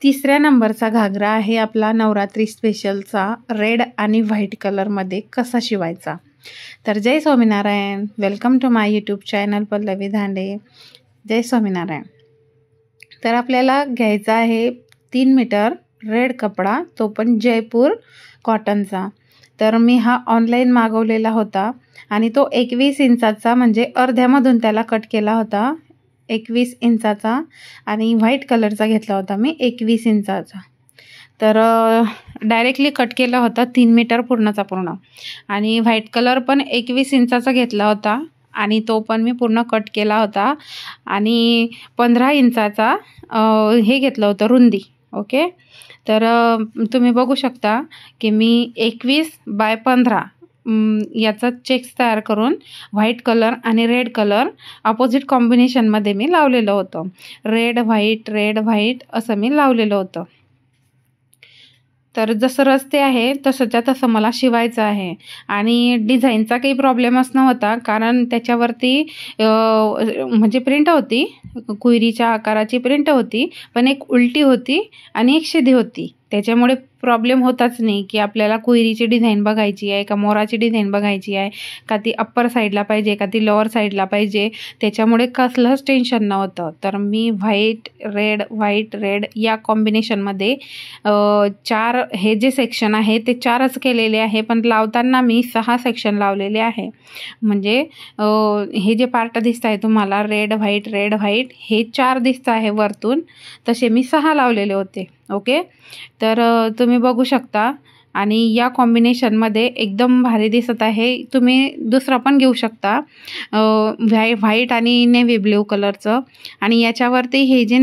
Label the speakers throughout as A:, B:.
A: तिसऱ्या नंबरचा घागरा आहे आपला नवरात्री स्पेशलचा रेड आणि व्हाईट कलरमध्ये कसा शिवायचा। तर जय Swaminarayan, welcome to my YouTube channel Pallavi Dhande. जय स्वामीनारायण। तर आपल्याला घ्यायचा आहे 3 मीटर रेड कपडा, तो पण जयपूर कॉटनचा। तर मी हा ऑनलाईन मागवलेला होता आणि तो 21 इंचाचा म्हणजे अर्ध्यामधून त्याला कट केला होता 21 इंचाचा आणि व्हाईट कलरचा घेतला होता मी 21 इंचाचा। तर डायरेक्टली कट केला होता 3 मीटर पूर्णचा पूर्ण आणि व्हाईट कलर पण 21 इंचाचा घेतला होता आणि तो पण मी पूर्ण कट केला होता आणि 15 इंचाचा हे घेतलं होतं रुंदी। ओके, तर तुम्ही बघू शकता की मी 21 बाय 15 याचा चेक्स तयार करून व्हाईट कलर आणि रेड कलर अपोजिट कॉम्बिनेशनमध्ये मी लावलेलं होतं। रेड व्हाईट असं मी लावलेलं होतं। तर जसं रस्ते आहे तसंच्या तसं मला शिवायचं आहे आणि डिझाईनचा काही प्रॉब्लेमच नव्हता, कारण त्याच्यावरती म्हणजे प्रिंट होती, कुयरीच्या आकाराची प्रिंट होती, पण एक उलटी होती आणि एक सीधी होती। त्याच्यामुळे प्रॉब्लेम होताच नाही की आपल्याला कुयरीची डिझाईन बघायची आहे का मोराची डिझाईन बघायची आहे का ती अप्पर साईडला पाहिजे का ती लोअर साईडला पाहिजे, त्याच्यामुळे कसलंच टेन्शन नव्हतं। तर मी व्हाईट रेड या कॉम्बिनेशनमध्ये 4 हे जे सेक्शन आहे ते 4च केलेले आहे, पण लावताना मी 6 सेक्शन लावलेले आहे। म्हणजे हे जे पार्ट दिसत आहे तुम्हाला रेड व्हाईट हे 4 दिसत आहे वरतून, तसे मी 6 लावलेले होते। ओके, तर तुम्ही बघू शकता आणि या कॉम्बिनेशनमध्ये एकदम भारी दिसत आहे। तुम्ही दुसरा पण घेऊ शकता व्हाईट आणि नेव्ही ब्ल्यू कलरचं। आणि याच्यावरती हे जे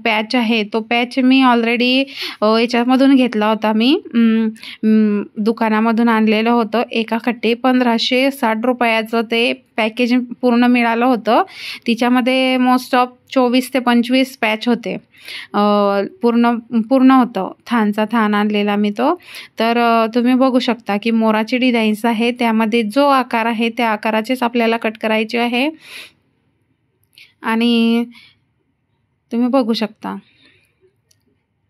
A: पॅच आहे तो पॅच मी ऑलरेडी याच्यामधून घेतला होता, मी दुकानामधून आणलेलं होतं। एका खट्टे 1560 रुपयाचं ते पॅकेज पूर्ण मिळालं होतं। तिच्यामध्ये मोस्ट ऑफ 24 ते 25 पॅच होते। पूर्ण होतं, थानचा थान आणलेला मी तो। तर तुम्ही बघू शकता की मोराची डिझाईन्स आहे, त्यामध्ये जो आकार आहे त्या आकाराचेच आपल्याला कट करायचे आहे। आणि तुम्ही बघू शकता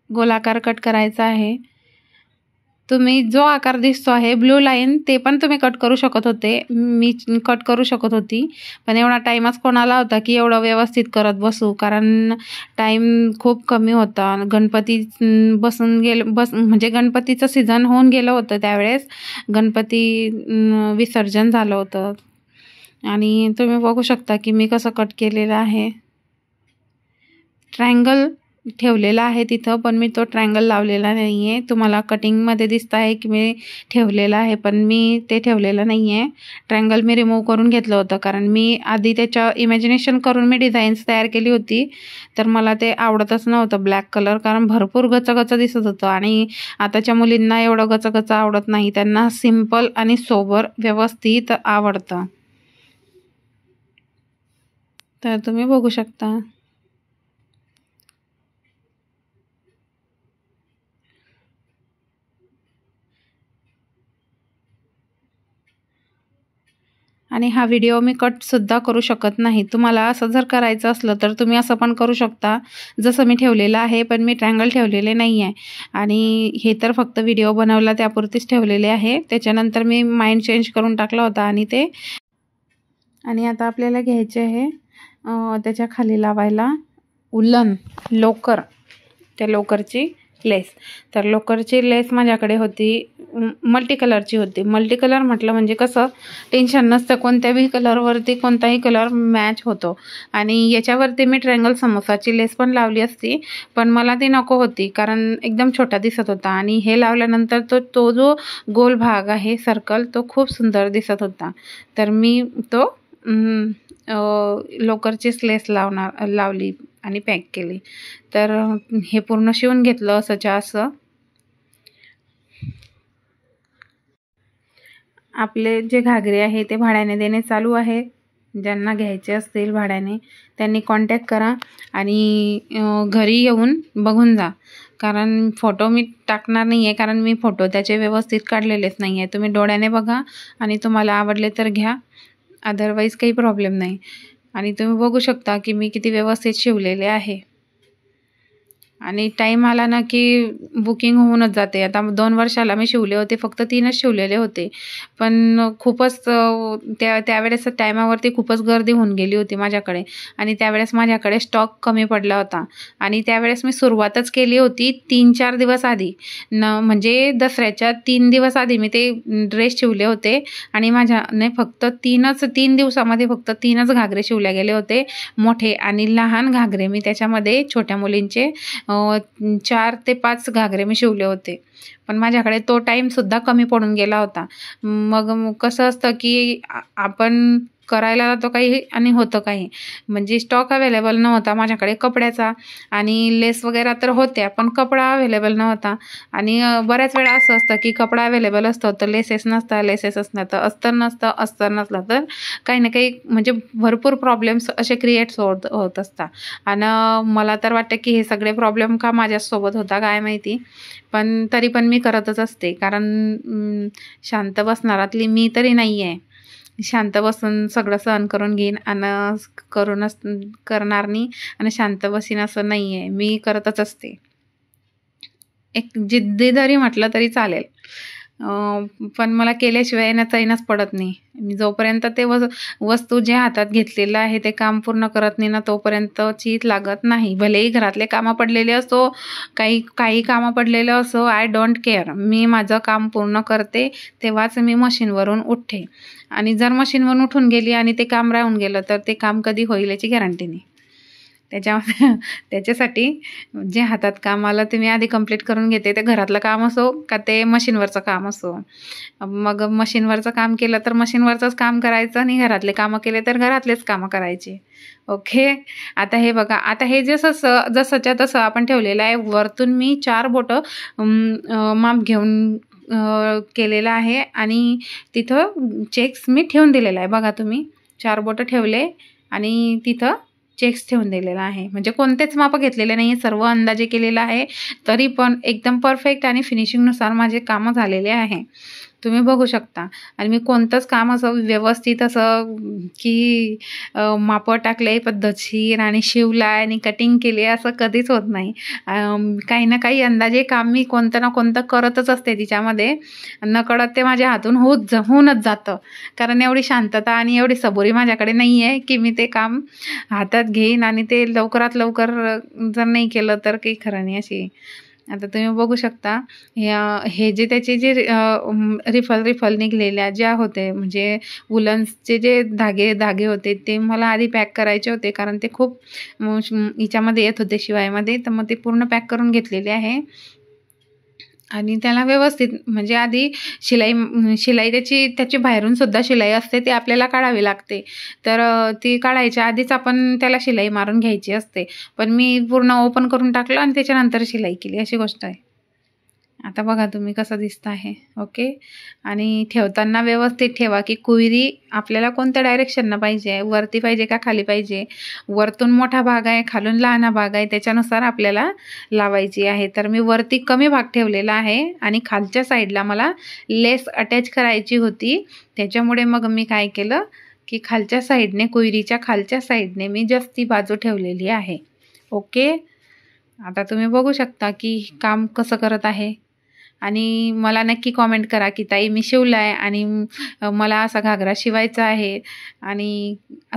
A: गोलाकार कट करायचा आहे। तुम्ही जो आकार दिसतो आहे ब्लू लाईन ते पण तुम्ही कट करू शकत होते, मी कट करू शकत होती, पण एवढा टाईमच कोणाला होता की एवढं व्यवस्थित करत बसू, कारण टाईम खूप कमी होता। गणपती म्हणजे गणपतीचं सीझन होऊन गेलं होतं, त्यावेळेस गणपती विसर्जन झालं होतं। आणि तुम्ही बघू शकता की मी कसं कट केलेलं आहे। ट्रायंगल ठेवलेला आहे तिथं, पण मी तो ट्रायंगल लावलेला नाही आहे। तुम्हाला कटिंगमध्ये दिसत आहे की मी ठेवलेला आहे, पण मी ते ठेवलेलं नाही आहे। ट्रायंगल मी रिमूव्ह करून घेतलं होतं, कारण मी आधी त्याच्या इमॅजिनेशन करून मी डिझाईन्स तयार केली होती, तर मला ते आवडतच नव्हतं ब्लॅक कलर, कारण भरपूर गचगच दिसत होतं। आणि आताच्या मुलींना एवढं गचगच आवडत नाही, त्यांना सिम्पल आणि सोबर व्यवस्थित आवडतं। तर तुम्ही बघू शकता आणि हा व्हिडिओ मी कटसुद्धा करू शकत नाही। तुम्हाला असं जर करायचं असलं तर तुम्ही असं पण करू शकता जसं मी ठेवलेलं आहे, पण मी ट्रायंगल ठेवलेले नाही आहे आणि हे तर फक्त व्हिडिओ बनवला त्यापुरतीच ठेवलेले आहे। त्याच्यानंतर मी माइंड चेंज करून टाकला होता आणि आता आपल्याला घ्यायचे आहे त्याच्या खाली लावायला उलन लोकर, त्या लोकरची लेस। तर लोकरची लेस माझ्याकडे होती, मल्टी कलरची होती। मल्टी कलर म्हटलं म्हणजे कसं टेन्शन नसतं, कोणत्याही कलरवरती कोणताही कलर मॅच होतो। आणि याच्यावरती मी ट्रायंगल समोसाची लेस पण लावली असती, पण मला ती नको होती, कारण एकदम छोटा दिसत होता आणि हे लावल्यानंतर तो जो गोल भाग आहे सर्कल तो खूप सुंदर दिसत होता। तर मी तो लोकरचीच लेस लावली आणि पॅक केली। तर हे पूर्ण शिवून घेतलं असंच्या असं। आपले जे घागरे आहे ते भाड्याने देणे चालू आहे। ज्यांना घ्यायचे असतील भाड्याने त्यांनी कॉन्टॅक्ट करा आणि घरी येऊन बघून जा, कारण फोटो मी टाकणार नाही आहे, कारण मी फोटो त्याचे व्यवस्थित काढलेलेच नाही आहे। तुम्ही डोळ्याने बघा आणि तुम्हाला आवडले तर घ्या, अदरवाईज काही प्रॉब्लेम नाही। आणि तुम्ही बघू शकता की मी किती व्यवस्थित शिवलेले आहे। आणि टाईम आला ना की बुकिंग होऊनच जाते. आता 2 वर्षाला मी शिवले होते, फक्त 3च शिवलेले होते. पण खूपच त्यावेळेस टायमावरती खूपच गर्दी होऊन गेली होती माझ्याकडे आणि त्यावेळेस माझ्याकडे स्टॉक कमी पडला होता. आणि त्यावेळेस मी सुरुवातच केली होती 3-4 दिवस आधी. म्हणजे दसऱ्याच्या 3 दिवस आधी मी ते ड्रेस शिवले होते आणि माझ्याने फक्त 3 दिवसामध्ये फक्त 3च घागरे शिवले गेले होते. मोठे आणि लहान घागरे मी त्याच्यामध्ये छोट्या मुलींचे 4 ते 5 घागरे मी शिवले होते. पण माझ्याकडे तो टाईमसुद्धा कमी पडून गेला होता. मग कसं असतं की आपण करायला जातो काही आणि होतं काही. म्हणजे स्टॉक अवेलेबल नव्हता माझ्याकडे कपड्याचा आणि लेस वगैरे तर होत्या, पण कपडा अवेलेबल नव्हता. आणि बऱ्याच वेळा असं असतं की कपडा अवेलेबल असतो तर लेसेस नसतात, लेसेस असणार तर अस्तर नसलं तर काही ना काही म्हणजे भरपूर प्रॉब्लेम्स असे क्रिएट्स होत असतात. आणि मला तर वाटतं की हे सगळे प्रॉब्लेम का माझ्यासोबत होता काय माहिती. पण तरी पण मी करतच असते, कारण शांत बसणारातली मी तरी नाही आहे. शांत बसून सगळं सहन करून घेईन आणि करणार नाही आणि शांत बसीन असं नाही आहे. मी करतच असते. एक जिद्दी जरी म्हटलं तरी चालेल. पण मला केल्याशिवाय ना चैनच पडत नाही. मी जोपर्यंत ते वस्तू जे हातात घेतलेलं आहे ते काम पूर्ण करत नाही ना तोपर्यंत चीत लागत नाही. भलेही घरातले कामं पडलेले असो, काही कामं पडलेलं असो, आय डोंट केअर. मी माझं काम पूर्ण करते तेव्हाच मी मशीनवरून उठते. आणि जर मशीनवरून उठून गेली आणि ते काम राहून गेलं तर ते काम कधी होईल याची गॅरंटी नाही. त्याच्यासाठी जे हातात काम आलं ते मी आधी कंप्लीट करून घेते. ते घरातलं काम असो का ते मशीनवरचं काम असो. मग मशीनवरचं काम केलं तर मशीनवरचंच काम करायचं आणि घरातले कामं केले तर घरातलेच कामं करायचे. ओके. आता हे बघा, आता हे जसंच्या तसं आपण ठेवलेलं आहे. वरतून मी 4 बोटं माप घेऊन केलेलं आहे आणि तिथं चेक्स मी ठेवून दिलेला आहे. बघा तुम्ही 4 बोटं ठेवले आणि तिथं चेक्स ठेवून दिलेला आहे. म्हणजे कोणतेच माप घेतलेले नाही, सर्व अंदाजे केलेलं आहे. तरी पण एकदम परफेक्ट आणि फिनिशिंगनुसार माझे कामं झालेले आहे. तुम्ही बघू शकता. आणि मी कोणतंच काम असं व्यवस्थित असं की मापं टाकले पद्धतशीर आणि शिवलाय आणि कटिंग केली असं कधीच होत नाही. काही ना काही अंदाजे काम मी कोणतं ना कोणतं करतच असते तिच्यामध्ये. नकळत ते माझ्या हातून होऊनच जातं. कारण एवढी शांतता आणि एवढी सबुरी माझ्याकडे नाही आहे की मी ते काम हातात घेईन आणि ते लवकरात लवकर जर नाही केलं तर काही खरं नाही अशी. आता तुम्ही बघू शकता हे जे त्याचे जे रिफल निघलेल्या ज्या होते म्हणजे वुलन्सचे जे धागे होते ते मला आधी पॅक करायचे होते, कारण ते खूप हिच्यामध्ये येत होते शिवायमध्ये. तर मग ते पूर्ण पॅक करून घेतलेले आहे आणि त्याला व्यवस्थित म्हणजे आधी शिलाई त्याची बाहेरून सुद्धा शिलाई असते, ती आपल्याला काढावी लागते. तर ती काढायच्या आधीच आपण त्याला शिलाई मारून घ्यायची असते. पण मी पूर्ण ओपन करून टाकलं आणि त्याच्यानंतर शिलाई केली, अशी गोष्ट आहे. आता बघा तुम्ही कसं दिसतं आहे. ओके. आणि ठेवताना व्यवस्थित ठेवा की कुयरी आपल्याला कोणत्या डायरेक्शननं पाहिजे, वरती पाहिजे का खाली पाहिजे. वरतून मोठा भाग आहे, खालून लहान भाग आहे, त्याच्यानुसार आपल्याला लावायची आहे. तर मी वरती कमी भाग ठेवलेला आहे आणि खालच्या साईडला मला लेस अटॅच करायची होती. त्याच्यामुळे मग मी काय केलं की खालच्या साईडने, कुयरीच्या खालच्या साईडने मी जास्ती बाजू ठेवलेली आहे. ओके. आता तुम्ही बघू शकता की काम कसं करत आहे. आणि मला नक्की कॉमेंट करा की ताई मी शिवला आहे आणि मला असा घागरा शिवायचा आहे आणि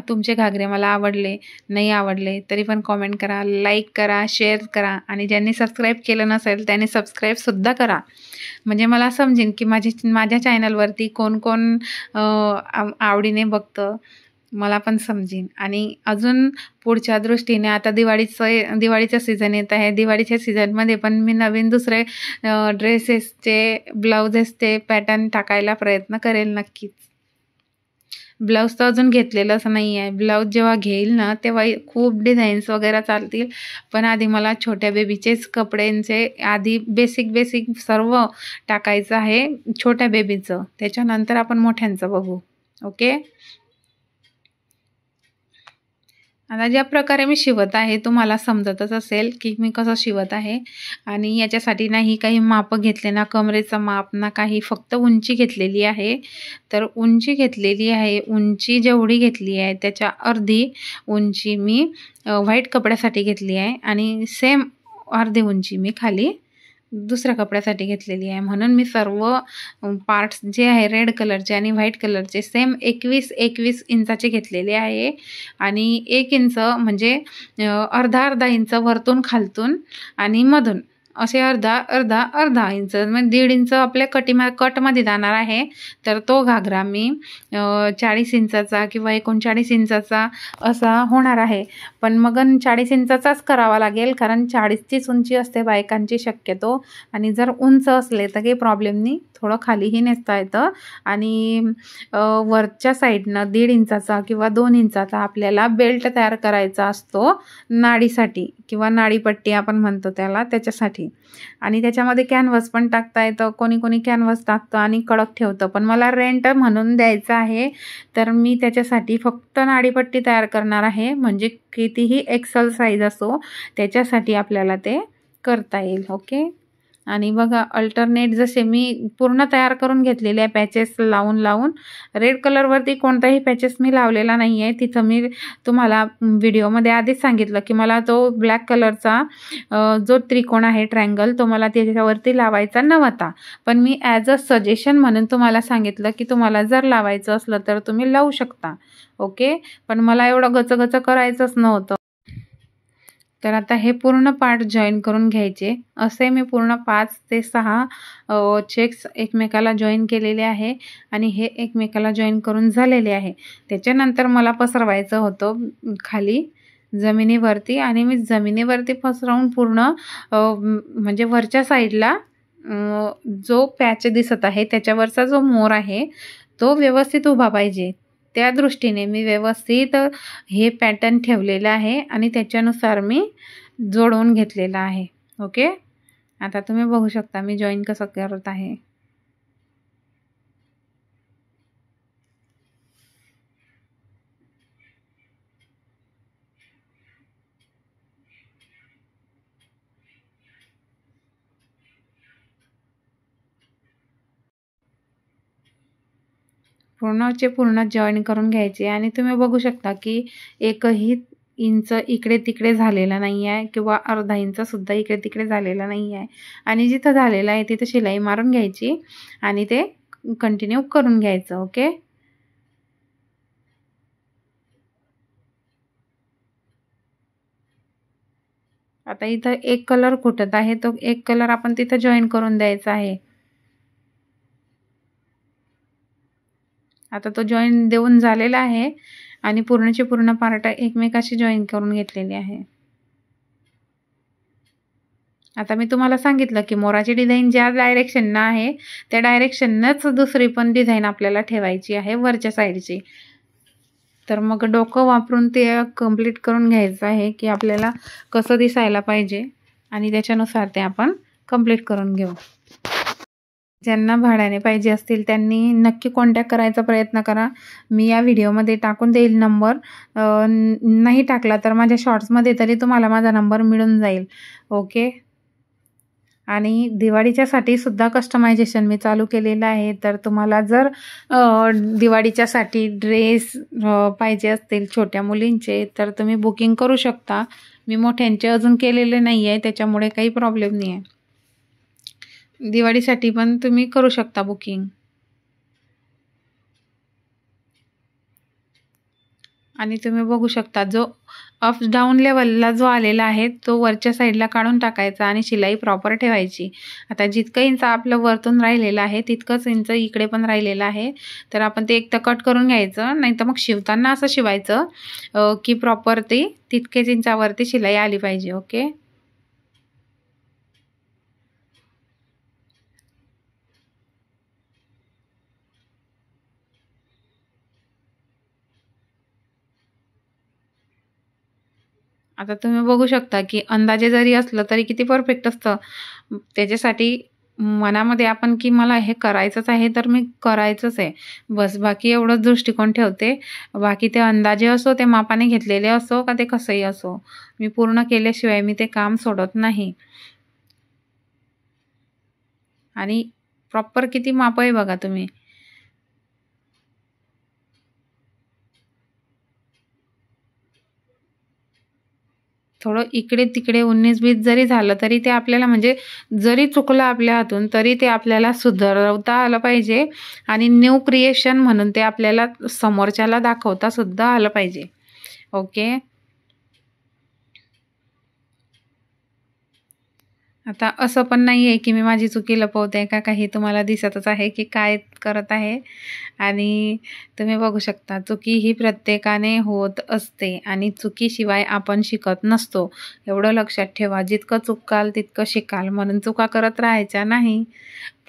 A: तुमचे घागरे मला आवडले नाही आवडले तरी पण कॉमेंट करा, लाईक करा, शेअर करा आणि ज्यांनी सबस्क्राईब केलं नसेल त्यांनी सबस्क्राईबसुद्धा करा. म्हणजे मला समजेन की माझ्या चॅनलवरती कोण कोण आवडीने बघतं, मला पण समजेन. आणि अजून पुढच्या दृष्टीने आता दिवाळीचं सीझन येत आहे. दिवाळीच्या सीझनमध्ये पण मी नवीन दुसरे ड्रेसेसचे ब्लाउजेसचे पॅटर्न टाकायला प्रयत्न करेल नक्कीच. ब्लाऊज तर अजून घेतलेलंच नाही आहे. ब्लाऊज जेव्हा घेईल ना तेव्हा खूप डिझाईन्स वगैरे चालतील. पण आधी मला छोट्या बेबीचेच कपड्यांचे आधी बेसिक सर्व टाकायचं आहे छोट्या बेबीचं. त्याच्यानंतर आपण मोठ्यांचं बघू. ओके. आता ज्या प्रकारे मी शिवत आहे तुम्हाला समजतच असेल की मी कसं शिवत आहे. आणि याच्यासाठी नाही काही मापं घेतले, ना कमरेचं माप ना काही, फक्त उंची घेतलेली आहे. तर उंची घेतलेली आहे, उंची जेवढी घेतली आहे त्याच्या अर्धी उंची मी व्हाईट कपड्यासाठी घेतली आहे आणि सेम अर्धी उंची मी खाली दुसऱ्या कपड्यासाठी घेतलेली आहे. म्हणून मी सर्व पार्ट्स जे आहे रेड कलरचे आणि व्हाईट कलरचे सेम 21 इंचाचे घेतलेले आहे. आणि 1 इंच म्हणजे अर्धा इंच वरतून खालतून आणि मधून असे अर्धा इंच म्हणजे 1.5 इंच आपल्या कटमध्ये जाणार आहे. तर तो घागरा मी 40 इंचाचा किंवा 39 इंचाचा असा होणार आहे. पण मग 40 इंचाचाच करावा लागेल, कारण 40चीच उंची असते बायकांची शक्यतो. आणि जर उंच असले तर काही प्रॉब्लेम नाही, थोडं खालीही नेसता येतं. आणि वरच्या साईडनं 1.5 इंचाचा किंवा 2 इंचाचा आपल्याला बेल्ट तयार करायचा असतो नाडीसाठी, किंवा नाडीपट्टी आपण म्हणतो त्याच्यासाठी. आणि त्याच्यामध्ये कॅनव्हास पण टाकता येतं, कोणी कॅनव्हास टाकतं आणि कडक ठेवतं. पण मला रेंट म्हणून द्यायचं आहे, तर मी त्याच्यासाठी फक्त नाडीपट्टी तयार करणार आहे. म्हणजे कितीही एक्सेल साईज असो त्याच्यासाठी आपल्याला ते करता येईल. ओके. आणि बघा अल्टरनेट जसे मी पूर्ण तयार करून घेतलेले आहे पॅचेस लावून. रेड कलरवरती कोणताही पॅचेस मी लावलेला नाही आहे. तिथं मी तुम्हाला व्हिडिओमध्ये आधीच सांगितलं की मला तो ब्लॅक कलरचा जो त्रिकोण आहे ट्रायंगल, तो मला त्याच्यावरती लावायचा नव्हता. पण मी ॲज अ सजेशन म्हणून तुम्हाला सांगितलं की तुम्हाला जर लावायचं असलं तर तुम्ही लावू शकता. ओके. पण मला एवढं गचगच करायचंच नव्हतं. तर आता हे पूर्ण पार्ट जॉईन करून घ्यायचे. असे मी पूर्ण 5 ते 6 चेक्स एकमेकाला जॉईन केलेले आहे आणि हे एकमेकाला जॉईन करून झालेले आहे. त्याच्यानंतर मला पसरवायचं होतं खाली जमिनीवरती, आणि मी जमिनीवरती पसरवून पूर्ण म्हणजे वरच्या साईडला जो पॅच दिसत आहे त्याच्यावरचा जो मोर आहे तो व्यवस्थित उभा पाहिजे. त्या दृष्टीने मी व्यवस्थित हे पॅटर्न ठेवलेलं आहे आणि त्याच्यानुसार मी जोडवून घेतलेला आहे. ओके. आता तुम्ही बघू शकता मी जॉईन कसं करत आहे. पूर्णचे पूर्ण जॉईन करून घ्यायचे. आणि तुम्ही बघू शकता की एकही इंच इकडे तिकडे झालेला नाही आहे, किंवा अर्धा इंच सुद्धा इकडे तिकडे झालेला नाही आहे. आणि जिथं झालेलं आहे तिथं शिलाई मारून घ्यायची आणि ते कंटिन्यू करून घ्यायचं. ओके. आता इथं एक कलर फुटत आहे, तो एक कलर आपण तिथं जॉईन करून द्यायचा आहे. आता तो जॉईन देऊन झालेला आहे आणि पूर्णचे पूर्ण पार्ट एकमेकाशी जॉईन करून घेतलेले आहे. आता मी तुम्हाला सांगितलं की मोराची डिझाईन ज्या डायरेक्शननं आहे त्या डायरेक्शननंच दुसरी पण डिझाईन आपल्याला ठेवायची आहे वरच्या साईडची. तर मग डोकं वापरून ते कंप्लीट करून घ्यायचं आहे की आपल्याला कसं दिसायला पाहिजे, आणि त्याच्यानुसार ते आपण कंप्लीट करून घेऊ. ज्यांना भाड्याने पाहिजे असतील त्यांनी नक्की कॉन्टॅक्ट करायचा प्रयत्न करा. मी या व्हिडिओमध्ये टाकून देईल नंबर. नाही टाकला तर माझ्या शॉर्ट्समध्ये तरी तुम्हाला माझा नंबर मिळून जाईल. ओके. आणि दिवाळीच्यासाठी सुद्धा कस्टमायझेशन मी चालू केलेलं आहे. तर तुम्हाला जर दिवाळीच्यासाठी ड्रेस पाहिजे असतील छोट्या मुलींचे तर तुम्ही बुकिंग करू शकता. मी मोठ्यांचे अजून केलेले नाही आहे, त्याच्यामुळे काही प्रॉब्लेम नाही आहे. दिवाळीसाठी पण तुम्ही करू शकता बुकिंग. आणि तुम्ही बघू शकता जो अप डाऊन लेवलला जो आलेला आहे तो वरच्या साईडला काढून टाकायचा आणि शिलाई प्रॉपर ठेवायची. आता जितकं इंच आपलं वरतून राहिलेलं आहे तितकंच इंच इकडे पण राहिलेलं आहे. तर आपण ते एक तर कट करून घ्यायचं, नाही तर मग शिवताना असं शिवायचं की प्रॉपर ते तितकेच इंचावरती शिलाई आली पाहिजे. ओके. आता तुम्ही बघू शकता की अंदाजे जरी असलं तरी किती परफेक्ट असतं. त्याच्यासाठी मनामध्ये आपण की मला हे करायचंच आहे तर मी करायचंच आहे बस, बाकी एवढंच दृष्टिकोन ठेवते. बाकी ते अंदाजे असो, ते मापाने घेतलेले असो, का ते कसंही असो, मी पूर्ण केल्याशिवाय मी ते काम सोडत नाही. आणि प्रॉपर किती माप आहे बघा तुम्ही. थोडं इकडे तिकडे 19-20 जरी झालं तरी ते आपल्याला म्हणजे जरी चुकलं आपल्या हातून तरी ते आपल्याला सुधारवता आलं पाहिजे आणि न्यू क्रिएशन म्हणून ते आपल्याला समोरच्याला दाखवता सुद्धा आलं पाहिजे. ओके. आता असं पण नाही आहे की मी माझी चुकी लपवते का काही, तुम्हाला दिसतच आहे की काय करत आहे. आणि तुम्ही बघू शकता चुकी ही प्रत्येकाने होत असते आणि चुकीशिवाय आपण शिकत नसतो, एवढं लक्षात ठेवा. जितकं चुकाल तितकं शिकाल, म्हणून चुका करत राहायच्या नाही,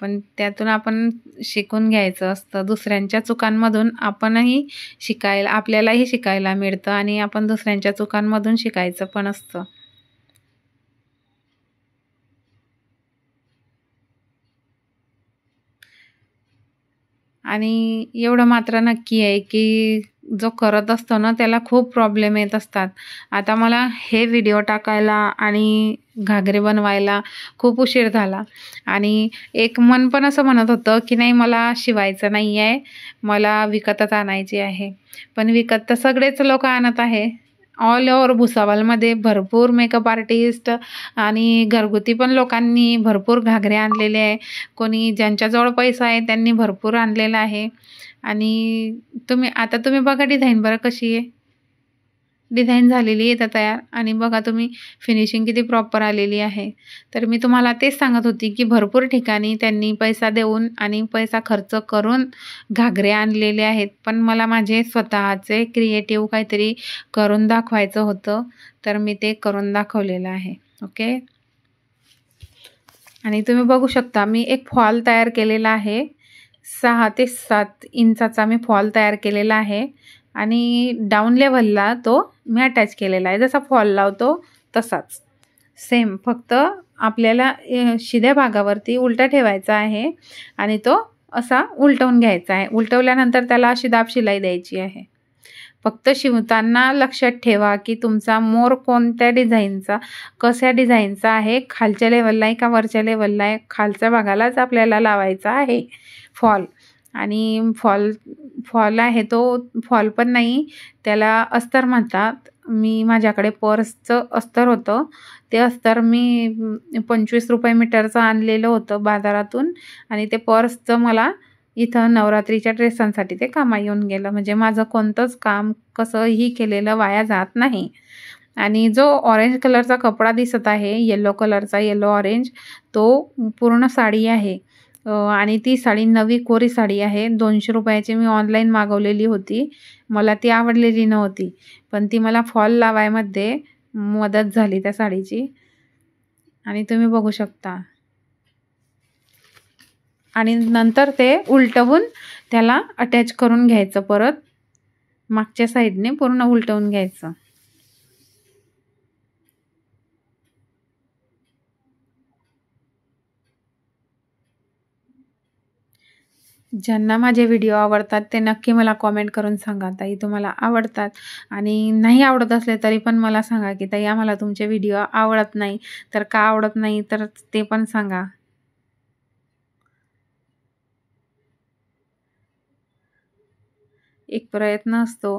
A: पण त्यातून आपण शिकून घ्यायचं असतं. दुसऱ्यांच्या चुकांमधून आपणही आपल्यालाही शिकायला मिळतं आणि आपण दुसऱ्यांच्या चुकांमधून शिकायचं पण असतं. आणि एवढं मात्र नक्की आहे की जो करत असतो ना त्याला खूप प्रॉब्लेम येत असतात. आता मला हे व्हिडिओ टाकायला आणि घागरे बनवायला खूप उशीर झाला आणि एक मन पण असं म्हणत होतं की नाही, मला शिवायचं नाही आहे, मला विकतच आणायची आहे. पण विकत तर सगळेच लोक आणत आहे. ऑल ओव्हर भुसावळमध्ये भरपूर मेकअप आर्टिस्ट आणि घरगुती पण लोकांनी भरपूर घागरे आणलेले आहे. कोणी ज्यांच्याजवळ पैसा आहे त्यांनी भरपूर आणलेला आहे. आणि तुम्ही बघा डिझाईन बरं कशी आहे, डिझाईन झालेली आहे तर तयार. आणि बघा तुम्ही फिनिशिंग किती प्रॉपर आलेली आहे. तर मी तुम्हाला तेच सांगत होती की भरपूर ठिकाणी त्यांनी पैसा देऊन आणि पैसा खर्च करून घागरे आणलेले आहेत, पण मला माझे स्वतःचे क्रिएटिव्ह काहीतरी करून दाखवायचं होतं, तर मी ते करून दाखवलेलं आहे. ओके. आणि तुम्ही बघू शकता मी एक फॉल तयार केलेला आहे. 6 ते 7 इंचाचा मी फॉल तयार केलेला आहे आणि डाऊन लेव्हलला तो मी अटॅच केलेला आहे. जसा फॉल लावतो तसाच सेम, फक्त आपल्याला शिद्या भागावरती उलटा ठेवायचा आहे आणि तो असा उलटवून घ्यायचा आहे. उलटवल्यानंतर त्याला अशी दाब शिलाई द्यायची आहे. फक्त शिवताना लक्षात ठेवा की तुमचा मोर कोणत्या डिझाईनचा, कशा डिझाईनचा आहे, खालच्या लेवलला आहे का वरच्या लेवलला आहे, खालच्या भागालाच आपल्याला लावायचा आहे फॉल. आणि फॉल आहे तो फॉल पण नाही, त्याला अस्तर म्हणतात. माझ्याकडे पर्सचं अस्तर होतं, ते अस्तर मी 25 रुपये मीटरचं आणलेलं होतं बाजारातून आणि ते पर्सचं मला इथं नवरात्रीच्या ड्रेसांसाठी ते कामा येऊन गेलं. म्हणजे माझं कोणतंच काम कसंही केलेलं वाया जात नाही. आणि जो ऑरेंज कलरचा कपडा दिसत आहे, येलो कलरचा, येलो ऑरेंज, तो पूर्ण साडी आहे. आणि ती साडी नवी कोरी साडी आहे. 200 रुपयाची मी ऑनलाईन मागवलेली होती. मला ती आवडलेली नव्हती, पण ती मला फॉल लावायमध्ये मदत झाली त्या साडीची. आणि तुम्ही बघू शकता. आणि नंतर ते उलटवून त्याला अटॅच करून घ्यायचं, परत मागच्या साईडने पूर्ण उलटवून घ्यायचं. ज्यांना माझे व्हिडिओ आवडतात ते नक्की मला कॉमेंट करून सांगा, ताई तुम्हाला आवडतात. आणि नाही आवडत असले तरी पण मला सांगा की ताई आम्हाला तुमचे व्हिडिओ आवडत नाही, तर का आवडत नाही तर ते पण सांगा. एक प्रयत्न असतो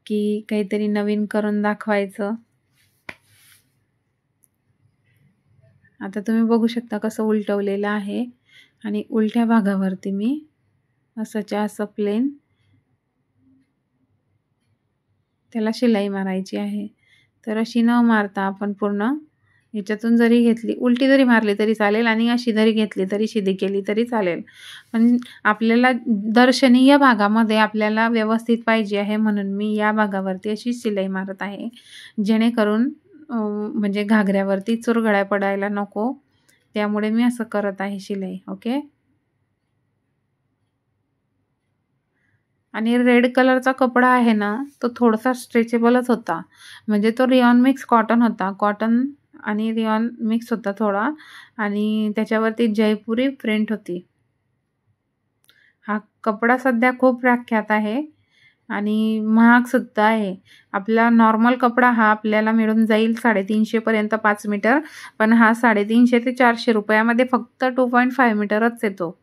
A: की काहीतरी नवीन करून दाखवायचं. आता तुम्ही बघू शकता कसं उलटवलेलं आहे आणि उलट्या भागावरती मी असं प्लेन त्याला शिलाई मारायची आहे. तर अशी न मारता आपण पूर्ण ह्याच्यातून जरी घेतली, उलटी जरी मारली तरी चालेल आणि अशी जरी घेतली तरी शिदी केली तरी चालेल, पण आपल्याला दर्शनीय भागामध्ये आपल्याला व्यवस्थित पाहिजे आहे, म्हणून मी या भागावरती अशी शिलाई मारत आहे, जेणेकरून म्हणजे घागऱ्यावरती चुरगळ्या पडायला नको, त्यामुळे मी असं करत आहे शिलाई. ओके. आणि रेड कलरचा कपडा आहे ना, तो थोडासा स्ट्रेचेबलच होता, म्हणजे तो रियॉन मिक्स कॉटन होता. कॉटन आणि रियॉन मिक्स होता थोडा, आणि त्याच्यावरती जयपुरी प्रिंट होती. हा कपडा सध्या खूप प्रख्यात आहे आणि महागसुद्धा आहे. आपला नॉर्मल कपडा हा आपल्याला मिळून जाईल 350 पर्यंत 5 मीटर, पण हा 350 ते 400 रुपयामध्ये फक्त 2.5 मीटरच येतो.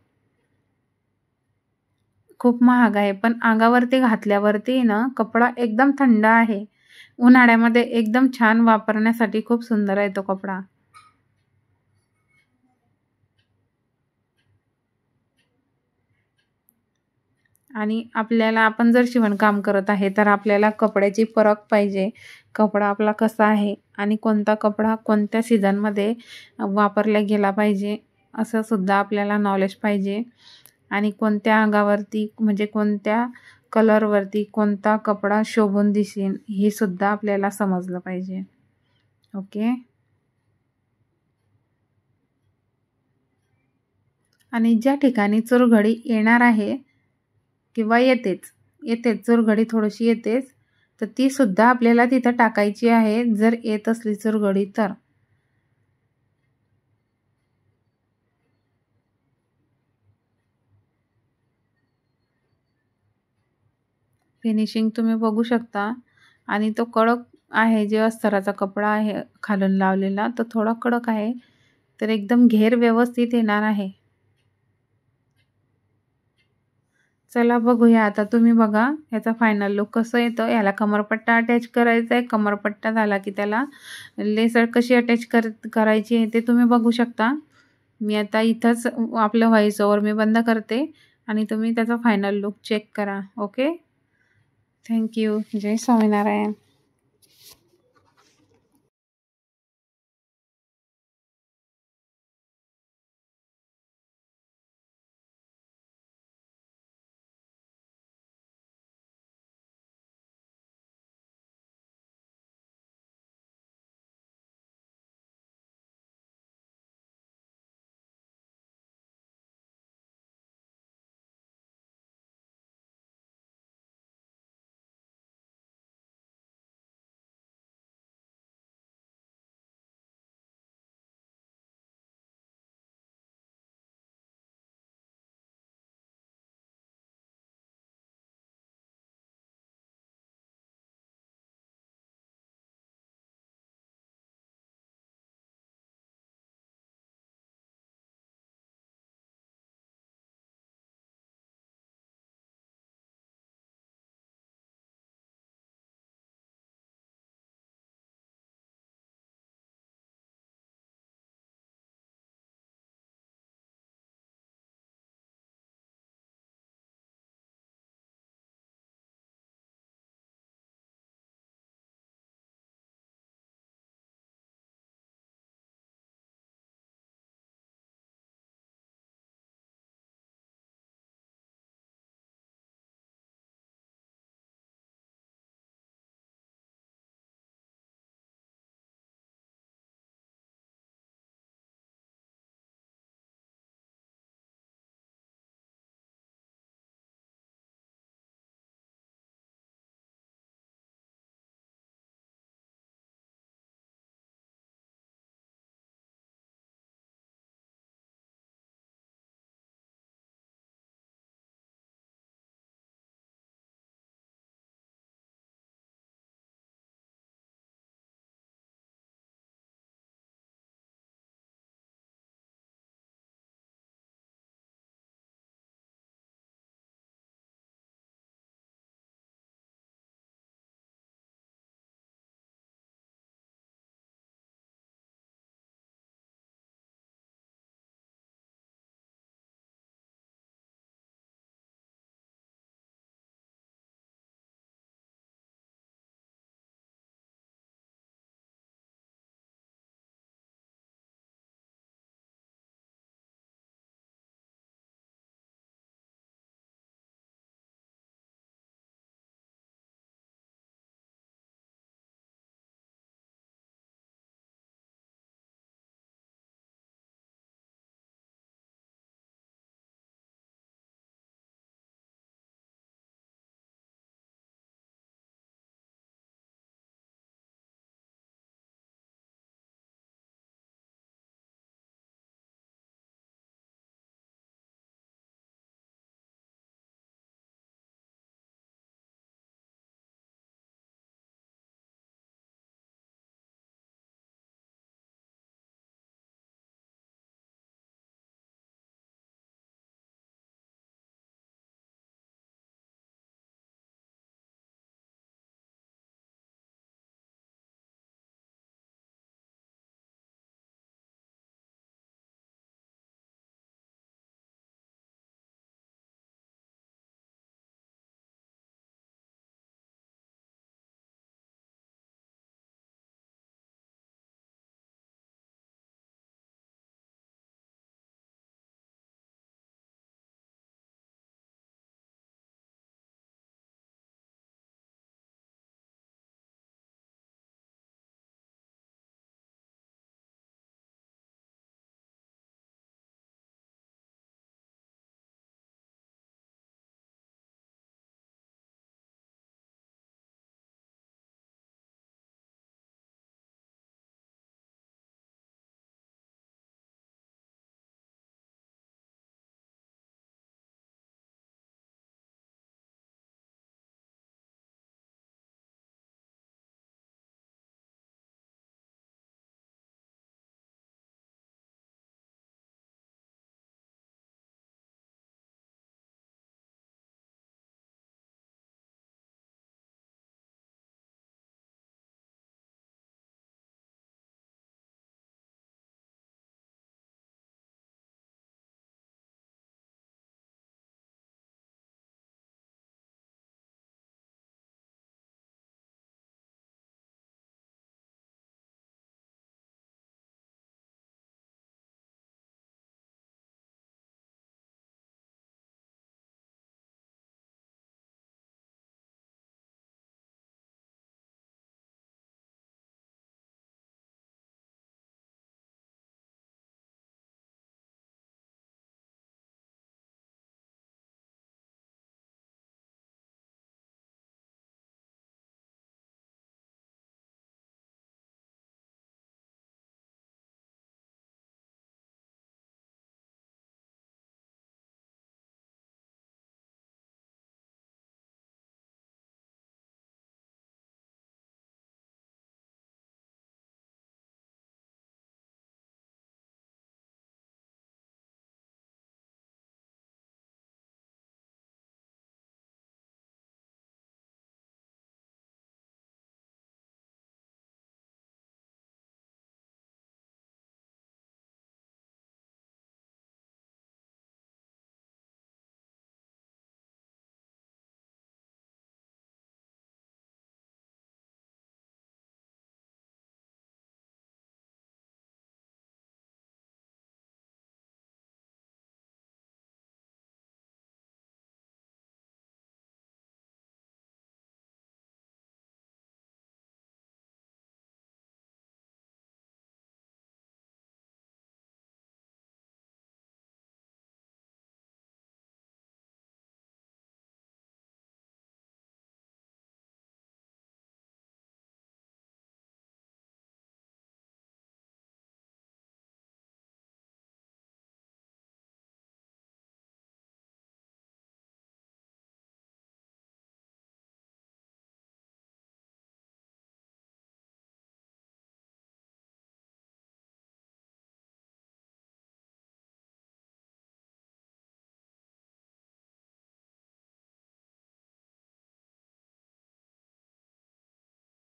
A: खूप महाग आहे, पण अंगावरती घातल्यावरती ना कपडा एकदम थंड आहे. उन्हाळ्यामध्ये एकदम छान वापरण्यासाठी खूप सुंदर आहे तो कपडा. आणि आपल्याला आपण जर शिवणकाम करत आहे तर आपल्याला कपड्याची परख पाहिजे. कपडा आपला कसा आहे आणि कोणता कपडा कोणत्या सीझनमध्ये वापरला गेला पाहिजे असं सुद्धा आपल्याला नॉलेज पाहिजे. आणि कोणत्या अंगावरती म्हणजे कोणत्या कलरवरती कोणता कपडा शोभून दिसेल हे सुद्धा आपल्याला समजलं पाहिजे. ओके. आणि ज्या ठिकाणी चुरघडी येणार आहे किंवा येतेच चुरघडी थोडीशी येतेच, तर ती सुद्धा आपल्याला तिथं टाकायची आहे जर येत असली चुरघडी तर. फिनिशिंग तुम्ही बघू शकता. आणि तो कडक आहे, जे अस्तराचा कपडा आहे खालून लावलेला तो थोडा कडक आहे, तर एकदम घेर व्यवस्थित येणार आहे. चला बघूया आता. तुम्ही बघा याचा फायनल लुक कसं येतं. याला कमरपट्टा अटॅच करायचा आहे. कमरपट्टा झाला की त्याला लेस कशी अटॅच करायची आहे ते तुम्ही बघू शकता. मी आता इथंच आपलं व्हॉइस ओव्हर मी बंद करते आणि तुम्ही त्याचा फायनल लुक चेक करा. ओके. थँक्यू. जय स्वामीनारायण.